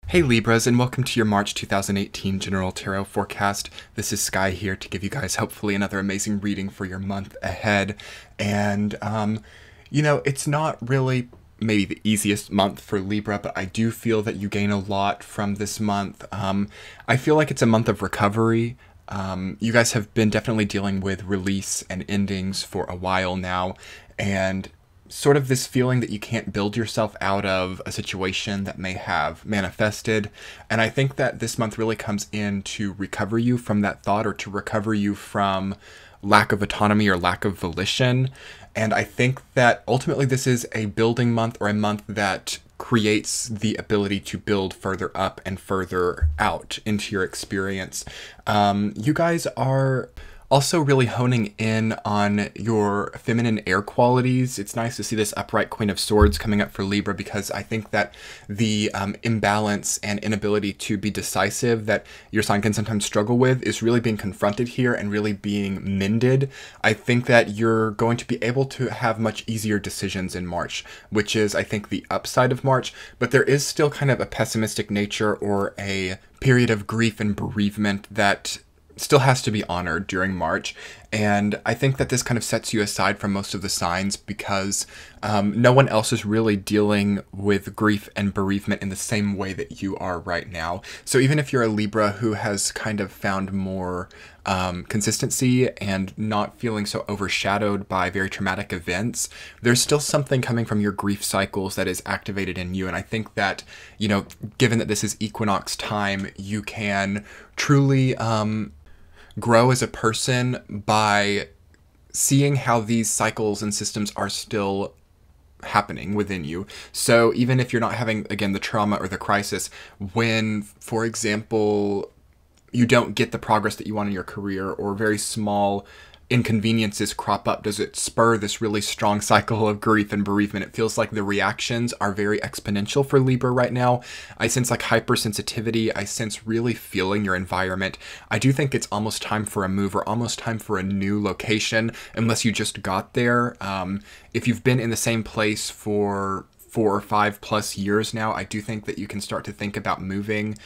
Hey Libras, and welcome to your March 2018 General Tarot Forecast. This is Sky here to give you guys hopefully another amazing reading for your month ahead. And, it's not really maybe the easiest month for Libra, but I do feel that you gain a lot from this month. I feel like it's a month of recovery. You guys have been definitely dealing with release and endings for a while now, and sort of this feeling that you can't build yourself out of a situation that may have manifested. And I think that this month really comes in to recover you from that thought, or to recover you from lack of autonomy or lack of volition. And I think that ultimately this is a building month, or a month that creates the ability to build further up and further out into your experience. You guys are also really honing in on your feminine air qualities. It's nice to see this upright Queen of Swords coming up for Libra, because I think that the imbalance and inability to be decisive that your sign can sometimes struggle with is really being confronted here and really being mended. I think that you're going to be able to have much easier decisions in March, which is, I think, the upside of March, but there is still kind of a pessimistic nature, or a period of grief and bereavement that still has to be honored during March. And I think that this kind of sets you aside from most of the signs, because no one else is really dealing with grief and bereavement in the same way that you are right now. So even if you're a Libra who has kind of found more consistency and not feeling so overshadowed by very traumatic events, there's still something coming from your grief cycles that is activated in you. And I think that, given that this is equinox time, you can truly grow as a person by seeing how these cycles and systems are still happening within you. So even if you're not having, again, the trauma or the crisis, when, for example, you don't get the progress that you want in your career, or very small inconveniences crop up, does it spur this really strong cycle of grief and bereavement? It feels like the reactions are very exponential for Libra right now. I sense like hypersensitivity. I sense really feeling your environment. I do think it's almost time for a move, or almost time for a new location, unless you just got there. If you've been in the same place for 4 or 5 plus years now, I do think that you can start to think about moving.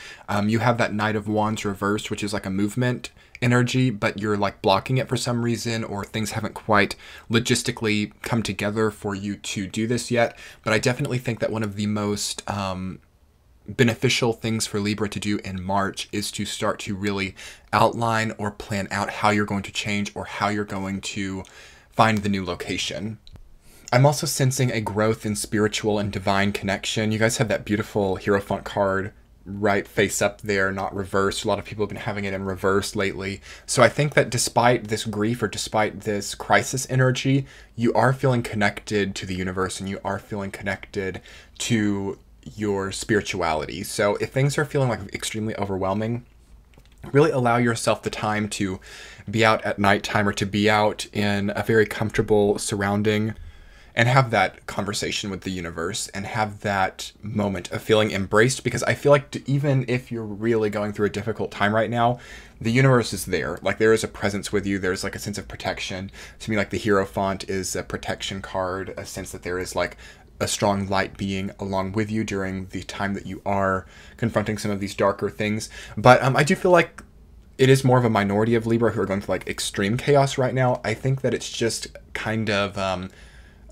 You have that Knight of Wands reversed, which is like a movement energy, but you're like blocking it for some reason, or things haven't quite logistically come together for you to do this yet. But I definitely think that one of the most beneficial things for Libra to do in March is to start to really outline or plan out how you're going to change, or how you're going to find the new location. I'm also sensing a growth in spiritual and divine connection. You guys have that beautiful Hierophant card right face up there, not reversed. A lot of people have been having it in reverse lately. So I think that despite this grief, or despite this crisis energy, you are feeling connected to the universe, and you are feeling connected to your spirituality. So if things are feeling like extremely overwhelming, really allow yourself the time to be out at nighttime, or to be out in a very comfortable surrounding, and have that conversation with the universe, and have that moment of feeling embraced. Because I feel like even if you're really going through a difficult time right now, the universe is there. Like, there is a presence with you. There's like a sense of protection. To me, like, the Hierophant is a protection card, a sense that there is like a strong light being along with you during the time that you are confronting some of these darker things. But I do feel like it is more of a minority of Libra who are going through like extreme chaos right now. I think that it's just kind of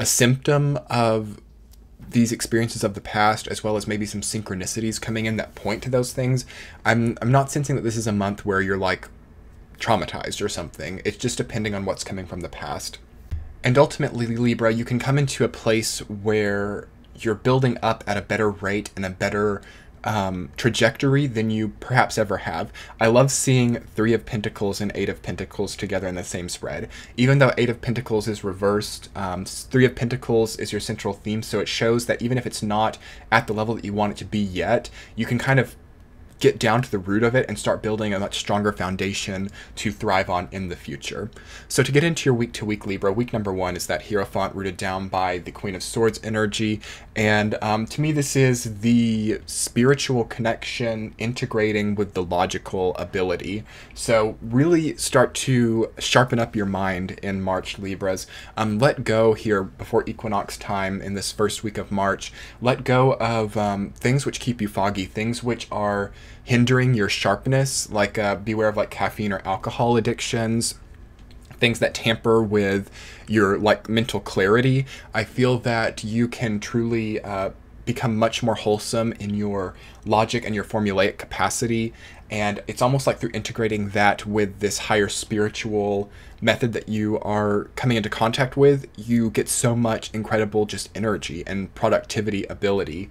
a symptom of these experiences of the past, as well as maybe some synchronicities coming in that point to those things. I'm not sensing that this is a month where you're like traumatized or something. It's just depending on what's coming from the past. And ultimately, Libra, you can come into a place where you're building up at a better rate and a better trajectory than you perhaps ever have. I love seeing 3 of Pentacles and 8 of Pentacles together in the same spread. Even though 8 of Pentacles is reversed, 3 of Pentacles is your central theme, so it shows that even if it's not at the level that you want it to be yet, you can kind of get down to the root of it and start building a much stronger foundation to thrive on in the future. So to get into your week-to-week Libra, week number 1 is that Hierophant rooted down by the Queen of Swords energy. And to me, this is the spiritual connection integrating with the logical ability. So really start to sharpen up your mind in March, Libras. Let go here before equinox time in this first week of March. Let go of things which keep you foggy, things which are hindering your sharpness, like beware of like caffeine or alcohol addictions, things that tamper with your like mental clarity. I feel that you can truly become much more wholesome in your logic and your formulaic capacity. And it's almost like through integrating that with this higher spiritual method that you are coming into contact with, you get so much incredible just energy and productivity ability.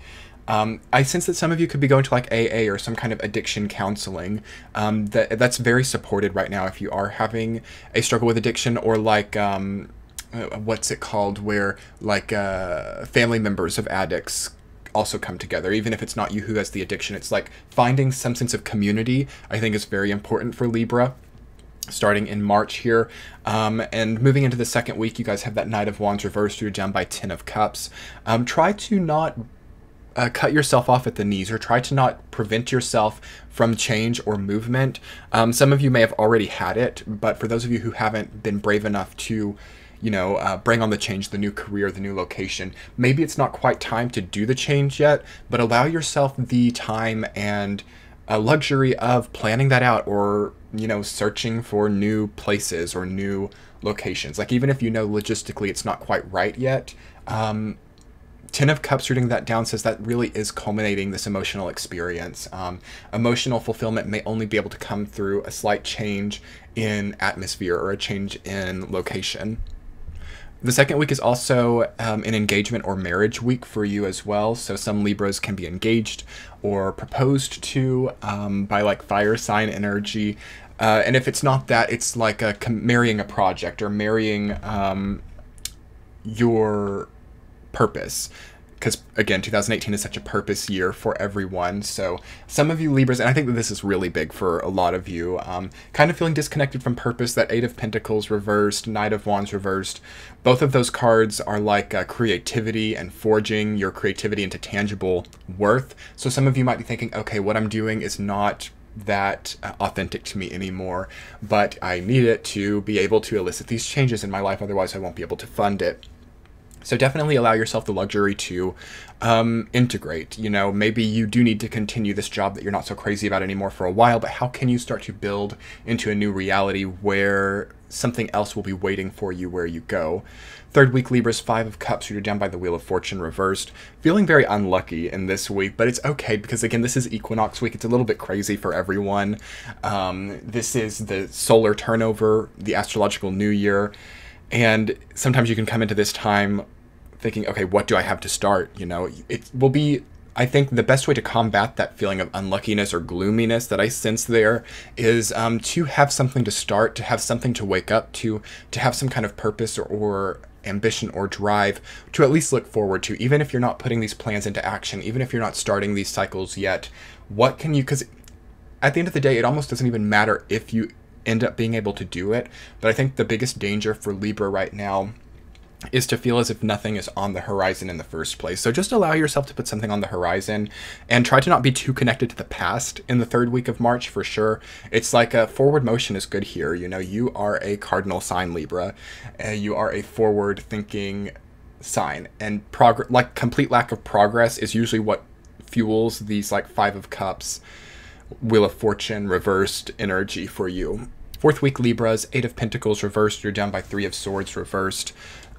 I sense that some of you could be going to like AA or some kind of addiction counseling. That's very supported right now if you are having a struggle with addiction, or like, what's it called, where like family members of addicts also come together, even if it's not you who has the addiction. It's like finding some sense of community, I think, is very important for Libra. Starting in March here, and moving into the second week, you guys have that Knight of Wands reversed. You're down by 10 of Cups. Try to not cut yourself off at the knees, or try to not prevent yourself from change or movement. Some of you may have already had it, but for those of you who haven't been brave enough to, you know, bring on the change, the new career, the new location, maybe it's not quite time to do the change yet, but allow yourself the time and luxury of planning that out, or, you know, searching for new places or new locations. Like, even if you know logistically it's not quite right yet, 10 of Cups rooting that down says that really is culminating this emotional experience. Emotional fulfillment may only be able to come through a slight change in atmosphere or a change in location. The second week is also an engagement or marriage week for you as well. So some Libras can be engaged or proposed to by like fire sign energy. And if it's not that, it's like marrying a project or marrying your purpose, because again, 2018 is such a purpose year for everyone. So some of you Libras, and I think that this is really big for a lot of you, kind of feeling disconnected from purpose. That 8 of Pentacles reversed, Knight of Wands reversed, both of those cards are like creativity and forging your creativity into tangible worth. So some of you might be thinking, okay, what I'm doing is not that authentic to me anymore, but I need it to be able to elicit these changes in my life, otherwise I won't be able to fund it. So definitely allow yourself the luxury to integrate. You know, maybe you do need to continue this job that you're not so crazy about anymore for a while, but how can you start to build into a new reality where something else will be waiting for you where you go? Third week Libras, 5 of Cups, you're down by the Wheel of Fortune reversed. Feeling very unlucky in this week, but it's okay, because again, this is equinox week. It's a little bit crazy for everyone. This is the solar turnover, the astrological new year. And sometimes you can come into this time thinking, okay, what do I have to start? You know, it will be, I think the best way to combat that feeling of unluckiness or gloominess that I sense there is to have something to start, to have something to wake up to have some kind of purpose or ambition or drive to at least look forward to. Even if you're not putting these plans into action, even if you're not starting these cycles yet, what can you, because at the end of the day, it almost doesn't even matter if you end up being able to do it. But I think the biggest danger for Libra right now is to feel as if nothing is on the horizon in the first place. So just allow yourself to put something on the horizon, and try to not be too connected to the past in the third week of March for sure. It's like a forward motion is good here. You know, you are a cardinal sign Libra. You are a forward thinking sign, and like complete lack of progress is usually what fuels these like 5 of Cups, Wheel of Fortune reversed energy for you. Fourth week Libras, 8 of Pentacles reversed, you're down by 3 of Swords reversed.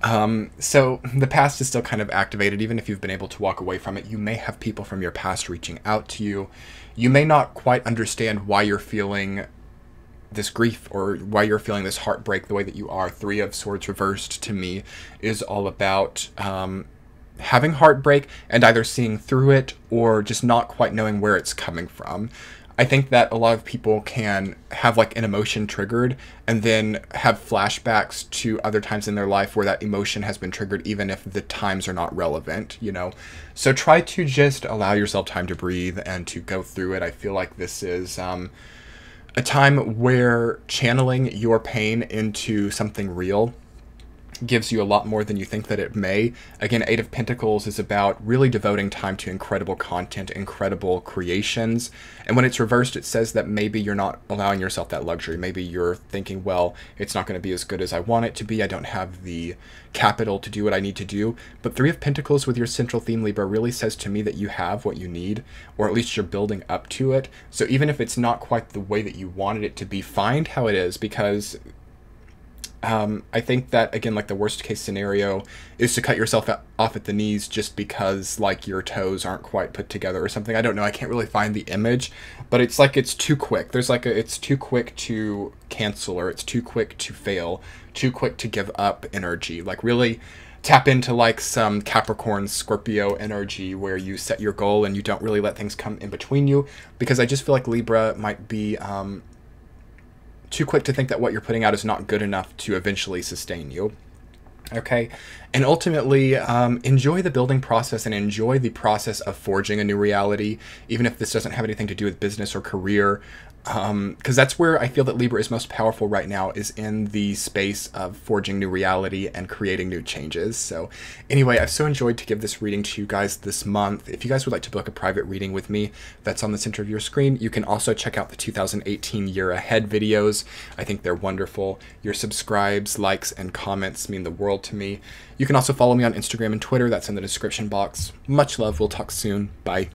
So the past is still kind of activated. Even if you've been able to walk away from it, you may have people from your past reaching out to you. You may not quite understand why you're feeling this grief or why you're feeling this heartbreak the way that you are. 3 of Swords reversed to me is all about having heartbreak and either seeing through it or just not quite knowing where it's coming from. I think that a lot of people can have like an emotion triggered and then have flashbacks to other times in their life where that emotion has been triggered, even if the times are not relevant, you know? So try to just allow yourself time to breathe and to go through it. I feel like this is a time where channeling your pain into something real gives you a lot more than you think that it may. Again, Eight of Pentacles is about really devoting time to incredible content, incredible creations. And when it's reversed, it says that maybe you're not allowing yourself that luxury. Maybe you're thinking, well, it's not going to be as good as I want it to be. I don't have the capital to do what I need to do. But Three of Pentacles with your central theme, Libra, really says to me that you have what you need, or at least you're building up to it. So even if it's not quite the way that you wanted it to be, find how it is, because I think that, again, like the worst case scenario is to cut yourself off at the knees just because like your toes aren't quite put together or something. I don't know. I can't really find the image, but it's like it's too quick. There's like it's too quick to cancel, or it's too quick to fail, too quick to give up energy. Like really tap into like some Capricorn, Scorpio energy where you set your goal and you don't really let things come in between you, because I just feel like Libra might be too quick to think that what you're putting out is not good enough to eventually sustain you. Okay, and ultimately enjoy the building process and enjoy the process of forging a new reality, even if this doesn't have anything to do with business or career, because that's where I feel that Libra is most powerful right now, is in the space of forging new reality and creating new changes. So anyway, I've so enjoyed to give this reading to you guys this month. If you guys would like to book a private reading with me, that's on the center of your screen. You can also check out the 2018 year ahead videos. I think they're wonderful. Your subscribes, likes, and comments mean the world to me. You can also follow me on Instagram and Twitter. That's in the description box. Much love. We'll talk soon. Bye.